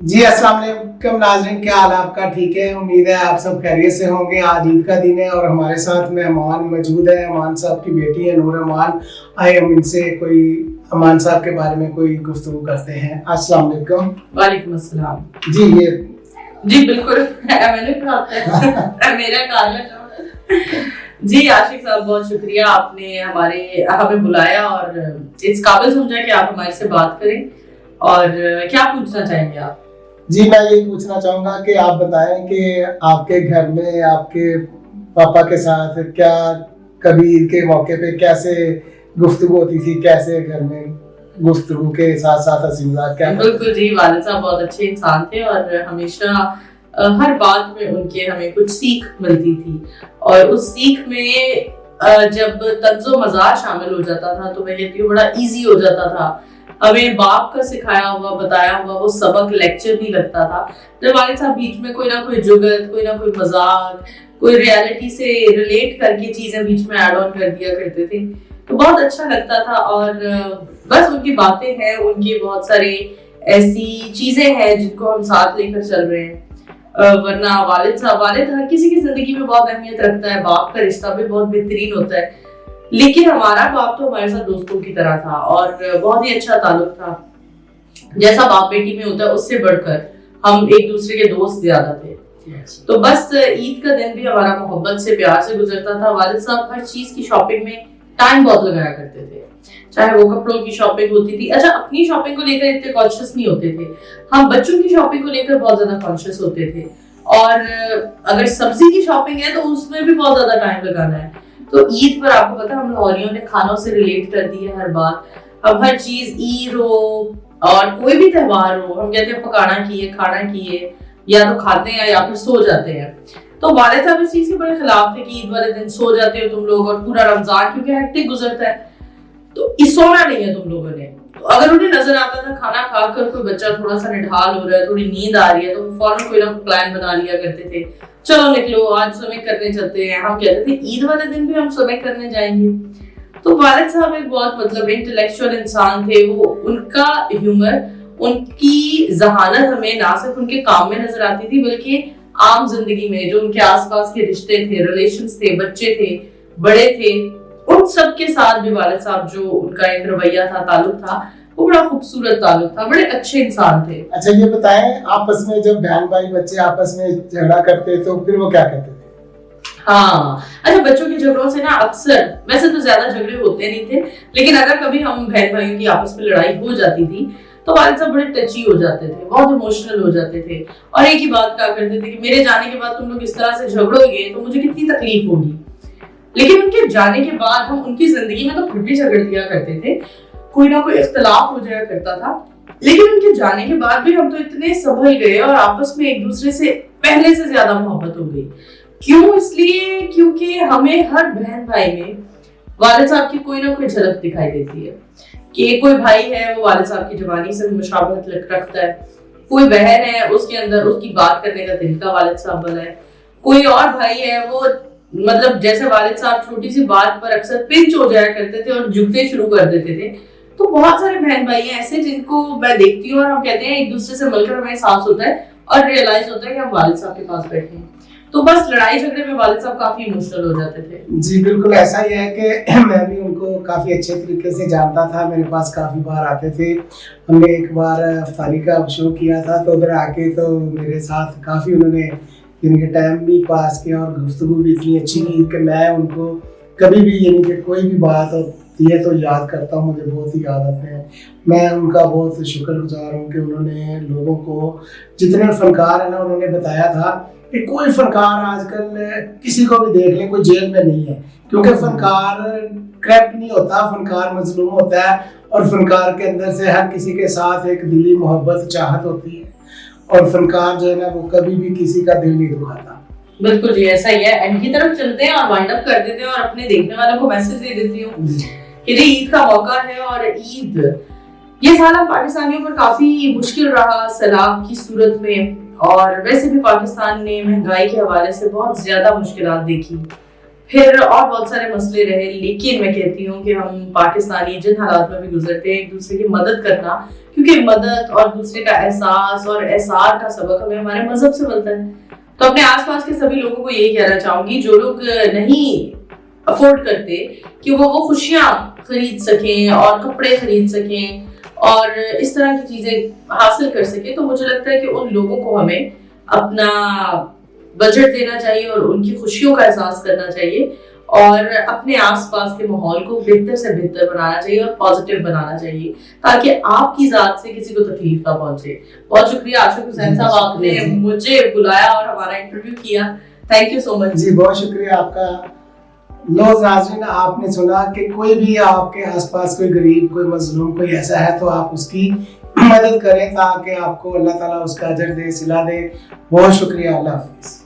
جی السلام علیکم ناظرین، کیا حال آپ کا؟ ٹھیک ہے، امید ہے آپ سب خیریت سے ہوں گے۔ آج عید کا دن ہے اور ہمارے ساتھ میں امان موجود ہے۔ امان صاحب کی بیٹی ہے نور امان۔ آئے ہم ان سے کوئی امان صاحب کے بارے میں کوئی گفتگو کرتے ہیں۔ السلام علیکم۔ وعلیکم السلام۔ جی بالکل میرا کام ہے۔ جی عاشق صاحب بہت شکریہ، آپ نے ہمیں بلایا اور اس قابل سمجھا کہ آپ ہمارے سے بات کریں۔ اور کیا پوچھنا چاہیں گے آپ؟ جی میں یہ پوچھنا چاہوں گا کہ آپ بتائیں کہ آپ کے گھر میں آپ کے پاپا کے ساتھ کیا کبھی عید کے موقع پہ کیسے گفتگو ہوتی تھی، کیسے گھر میں گفتگو کے ساتھ ساتھ ہنسی مذاق کیا؟ بالکل جی، والد صاحب بہت اچھے انسان تھے اور ہمیشہ ہر بات میں ان کے ہمیں کچھ سیکھ ملتی تھی، اور اس سیکھ میں جب طنز و مزاح شامل ہو جاتا تھا تو میں کہتی ہوں بڑا ایزی ہو جاتا تھا۔ ہمیں باپ کا سکھایا ہوا بتایا ہوا وہ سبق لیکچر نہیں لگتا تھا۔ جب والد صاحب بیچ میں کوئی نہ کوئی جگت، کوئی نہ کوئی مذاق، کوئی ریالٹی سے ریلیٹ کر کے چیزیں بیچ میں ایڈ آن کر دیا کرتے تھے تو بہت اچھا لگتا تھا۔ اور بس ان کی باتیں ہیں، ان کی بہت ساری ایسی چیزیں ہیں جن کو ہم ساتھ لے کر چل رہے ہیں۔ ورنہ والد ہر کسی کی زندگی میں بہت اہمیت رکھتا ہے، باپ کا رشتہ بھی بہت بہترین ہوتا ہے، لیکن ہمارا باپ تو ہمارے ساتھ دوستوں کی طرح تھا اور بہت ہی اچھا تعلق تھا۔ جیسا باپ بیٹی میں ہوتا ہے اس سے بڑھ کر ہم ایک دوسرے کے دوست زیادہ تھے۔ تو بس عید کا دن بھی ہمارا محبت سے پیار سے گزرتا تھا۔ والد صاحب ہر چیز کی شاپنگ میں ٹائم بہت لگایا کرتے تھے، چاہے وہ کپڑوں کی شاپنگ ہوتی تھی۔ اچھا، اپنی شاپنگ کو لے کر اتنے کانشیس نہیں ہوتے تھے، ہم بچوں کی شاپنگ کو لے کر بہت زیادہ کانشیس ہوتے تھے۔ اور اگر سبزی کی شاپنگ ہے تو اس میں بھی بہت زیادہ ٹائم لگانا ہے۔ تو عید پر آپ کو پتا ہم لاہوریوں نے کھانوں سے ریلیٹ کر دی ہے ہر بات۔ اب ہر چیز عید ہو اور کوئی بھی تہوار ہو، ہم کہتے ہیں پکانا کیے، کھانا کیے، یا تو کھاتے ہیں یا پھر سو جاتے ہیں۔ تو والد صاحب اس چیز کے بڑے خلاف تھے کہ عید والے دن سو جاتے ہو تم لوگ، اور پورا رمضان کیونکہ ہیکٹک گزرتا ہے تو سونا نہیں ہے تم لوگوں نے۔ تو اگر انہیں نظر آتا تھا کھانا کھا کر کوئی بچہ تھوڑا سا نڈھال ہو رہا ہے، تھوڑی نیند آ رہی ہے، تو فوراً کوئی نہ پلان بنا لیا کرتے تھے، چلو نکلو آج سوئمنگ کرنے چلتے ہیں۔ ہم کہتے تھے عید والے دن بھی ہم سوئمنگ کرنے جائیں گے۔ تو والد صاحب ایک بہت انٹلیکچوئل انسان تھے۔ وہ ان کا ہیومر، ان کی ذہانت ہمیں نہ صرف ان کے کام میں نظر آتی تھی بلکہ عام زندگی میں جو ان کے آس پاس کے رشتے تھے، ریلیشنز تھے، بچے تھے، بڑے تھے، ان سب کے ساتھ بھی والد صاحب جو ان کا ایک رویہ تھا، تعلق تھا، وہ بڑا خوبصورت تعلق تھا، بڑے اچھے انسان تھے۔ اچھا یہ بتائیں، آپس میں جب بہن بھائی بچے آپس میں جھگڑا کرتے تو پھر وہ کیا کہتے تھے؟ ہاں اچھا، بچوں کے جھگڑوں سے نا اکثر، ویسے تو زیادہ جھگڑے ہوتے نہیں تھے، لیکن اگر کبھی ہم بہن بھائیوں کی آپس میں لڑائی ہو جاتی تھی تو والد صاحب بڑے ٹچی ہو جاتے تھے، بہت ایموشنل ہو جاتے تھے، اور ایک ہی بات کہا کرتے تھے کہ میرے جانے کے بعد تم لوگ اس طرح سے جھگڑو گے تو مجھے کتنی تکلیف ہوگی۔ لیکن ان کے جانے کے بعد ہم ان کی زندگی میں تو پھر بھی جھگڑ دیا کرتے تھے، کوئی نہ کوئی اختلاف ہو جایا کرتا تھا، لیکن ان کے جانے کے بعد بھی ہم تو اتنے سنبھل گئے اور آپس میں ایک دوسرے سے پہلے سے زیادہ محبت ہو گئی۔ کیوں؟ اس لیے کیونکہ ہمیں ہر بہن بھائی میں والد صاحب کی کوئی نہ کوئی جھلک دکھائی دیتی ہے، کہ کوئی بھائی ہے وہ والد صاحب کی جوانی سے مشابہت رکھتا ہے، کوئی بہن ہے اس کے اندر اس کی بات کرنے کا طریقہ والد صاحب والا ہے، کوئی اور بھائی ہے وہ جیسے والد صاحب چھوٹی سی بات پر اکثر پنچ ہو جایا کرتے تھے اور جھکتے شروع کر دیتے تھے۔ تو بہت سارے بہن بھائی ہیں ایسے جن کو میں دیکھتی ہوں اور ہم کہتے ہیں ایک دوسرے سے مل کر ہمیں احساس ہوتا ہے اور ریئلائز ہوتا ہے کہ ہم والد صاحب کے پاس بیٹھے ہیں۔ تو بس لڑائی جھگڑے میں والد صاحب کافی ایموشنل ہو جاتے تھے۔ جی بالکل ایسا ہی ہے کہ میں بھی ان کو کافی اچھے طریقے سے جانتا تھا، میرے پاس کافی بار آتے تھے۔ ہم نے ایک بار افطاری کا شو کیا تھا تو ادھر آ کے تو میرے ساتھ کافی انہوں نے یعنی کہ ٹائم بھی پاس کیا اور گفتگو بھی اتنی اچھی کی کہ میں ان کو کبھی بھی یعنی کہ کوئی بھی بات ہوتی ہے تو یاد کرتا ہوں، مجھے بہت ہی یاد آتے ہیں۔ میں ان کا بہت شکر گزار ہوں کہ انہوں نے لوگوں کو، جتنے فنکار ہیں نا، انہوں نے بتایا تھا کہ کوئی فنکار آج کل کسی کو بھی دیکھ لیں کوئی جیل میں نہیں ہے، کیونکہ فنکار کریپٹ نہیں ہوتا، فنکار مظلوم ہوتا ہے، اور فنکار کے اندر سے ہر کسی کے ساتھ ایک دلی محبت چاہت ہوتی ہے، اور فنکار جو ہے نا وہ کبھی بھی کسی کا دل نہیں دکھاتا۔ بالکل جی ایسا ہی ہے۔ اینڈ کی طرف چلتے ہیں اور وائنڈ اپ کر دیتے ہیں، اور اپنے دیکھنے والوں کو میسج دے دیتی ہوں کہ جی عید کا موقع ہے، اور عید یہ سال ہم پاکستانیوں پر کافی مشکل رہا سیلاب کی صورت میں، اور ویسے بھی پاکستان نے مہنگائی کے حوالے سے بہت زیادہ مشکلات دیکھی۔ پھر اور بہت سارے مسئلے رہے، لیکن میں کہتی ہوں کہ ہم پاکستانی جن حالات میں بھی گزرتے ہیں ایک دوسرے کی مدد کرنا، کیونکہ مدد اور دوسرے کا احساس اور احسار کا سبق ہمیں ہمارے مذہب سے ملتا ہے. تو اپنے آس پاس کے سبھی لوگوں کو یہی کہنا چاہوں گی جو لوگ نہیں افورڈ کرتے کہ وہ خوشیاں خرید سکیں اور کپڑے خرید سکیں اور اس طرح کی چیزیں حاصل کر سکیں، تو مجھے لگتا ہے کہ ان لوگوں کو ہمیں اپنا بجٹ دینا چاہیے اور ان کی خوشیوں کا احساس کرنا چاہیے اور اپنے آس پاس کے ماحول کو بہتر سے بہتر بنانا چاہیے اور پازیٹیو بنانا چاہیے تاکہ آپ کی ذات سے کسی کو تکلیف نہ پہنچے. بہت شکریہ عاشق حسین صاحب، آپ نے مجھے بلایا اور ہمارا انٹرویو کیا. تھینک یو سو مچ. جی بہت شکریہ آپ کا. لو ناظرین، آپ نے سنا کہ کوئی بھی آپ کے آس پاس کوئی غریب، کوئی مظلوم، کوئی ایسا ہے تو آپ اس کی مدد کریں تاکہ آپ کو اللہ تعالیٰ اس کا اجر دے، صلہ دے. بہت شکریہ. اللہ حافظ.